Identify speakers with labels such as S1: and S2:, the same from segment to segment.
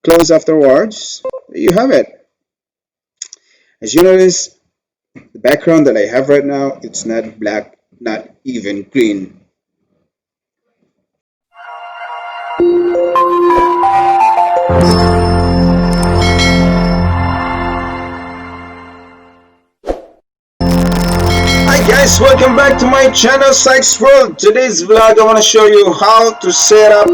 S1: close afterwards. There you have it. As you notice, the background that I have right now, it's not black, not even green. Hi guys, welcome back to my channel Sykes World. Today's vlog I want to show you how to set up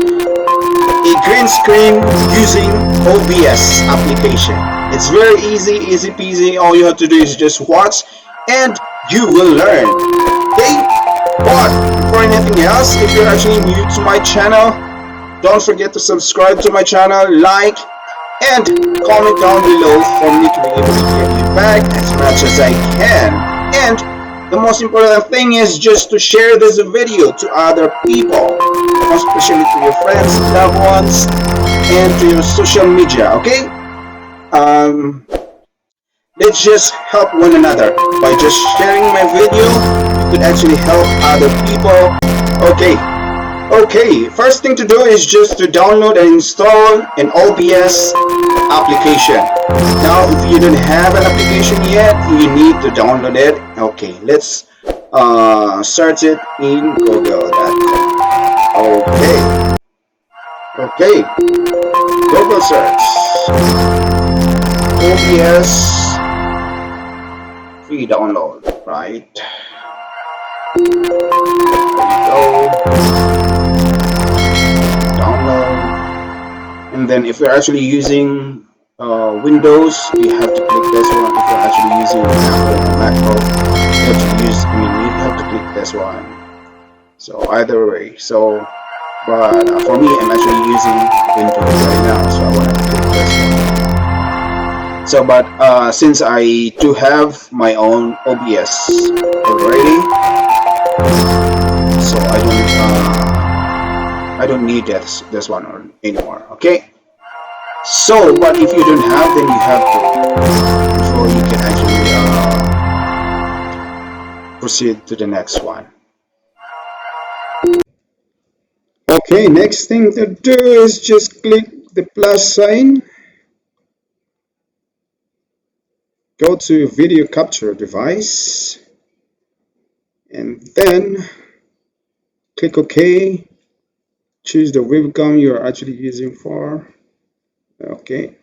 S1: a green screen using OBS application. It's very easy peasy. All you have to do is just watch and you will learn. Okay? But before anything else, if you're actually new to my channel, don't forget to subscribe to my channel, like, and comment down below for me to be able to get you back as much as I can. And the most important thing is just to share this video to other people, especially to your friends, loved ones, and to your social media, okay? Let's just help one another. By just sharing my video, you could actually help other people. Okay, first thing to do is just to download and install an OBS application. Now if you don't have an application yet, you need to download it. Okay, let's search it in google.com. Okay, Google search OBS free download, right? There you go. Download, and then if you're actually using Windows, you have to click this one. If you're actually using Apple or MacBook, you have to click this one. So either way, but for me, I'm actually using Windows right now, so I want to click this one. So but since I do have my own OBS already, so I don't need this one anymore. Okay. So, but if you don't have, then you have to, before you can actually proceed to the next one. Okay, next thing to do is just click the plus sign, go to video capture device, and then click OK. Choose the webcam you're actually using for. Okay,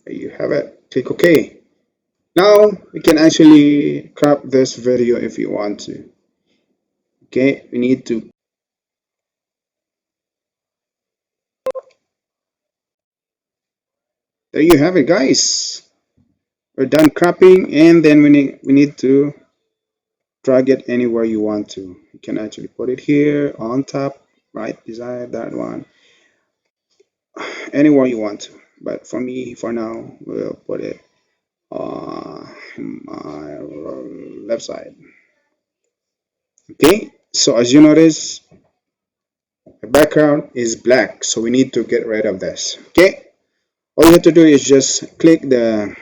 S1: there you have it. Click OK. Now we can actually crop this video if you want to. Okay, we need to there you have it, guys. We're done cropping, and then we need to drag it anywhere you want to. You can actually put it here on top, right beside that one, anywhere you want to. But for me, for now, we'll put it on my left side. Okay, so as you notice, the background is black, so we need to get rid of this. Okay, all you have to do is just click the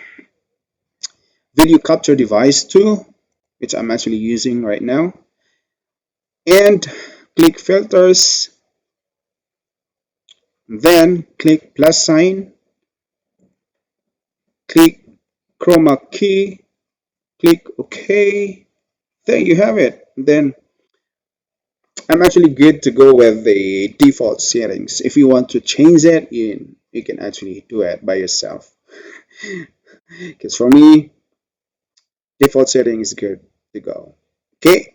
S1: video capture device tool, which I'm actually using right now, and click filters, then click plus sign, click chroma key, click OK. There you have it. Then I'm actually good to go with the default settings. If you want to change it, you can actually do it by yourself. Because for me, default setting is good to go. Okay,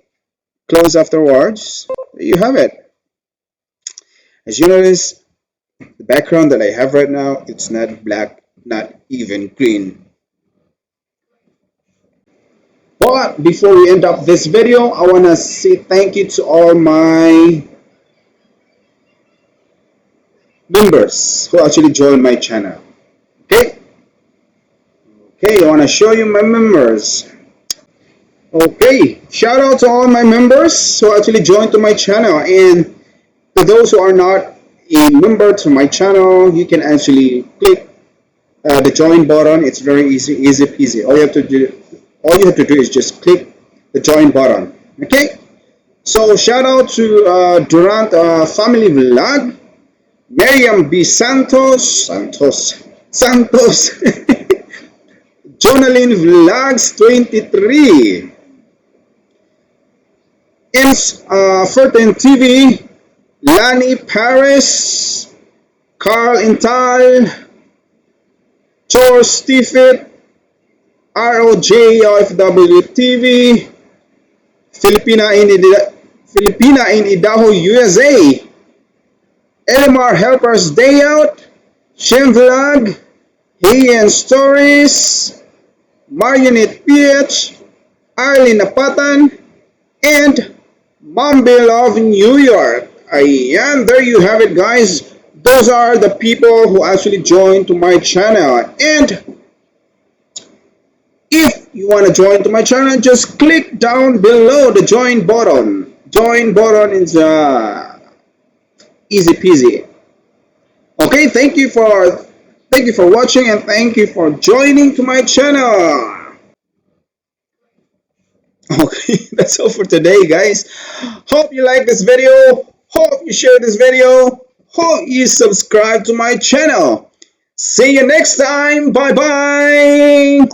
S1: close afterwards. There you have it. As you notice, the background that I have right now, it's not black, not even green. But before we end up this video, I want to say thank you to all my members who actually joined my channel. Okay, I want to show you my members. Okay, shout out to all my members who actually joined to my channel, and to those who are not a member to my channel, you can actually click the join button. It's very easy peasy. All you have to do is just click the join button. Okay, so shout out to Durant Family Vlog, Miriam B. Santos, Jonalyn Vlogs 23, Ems Fertin TV, Lani Paris, Carl Intal, Chor Stiffit, ROJFW TV, Filipina in Idaho, USA, Elmar Helpers Day Out, Shem Vlog, Heian Stories, Marionette PH, Arlene Napatan, and Mumble of New York. Ayan, there you have it, guys. Those are the people who actually joined to my channel. And if you want to join to my channel, just click down below the join button. Join button is easy peasy. Okay, thank you for watching, and thank you for joining to my channel. Okay, that's all for today, guys. Hope you like this video. Hope you share this video. Hope you subscribe to my channel. See you next time. Bye bye.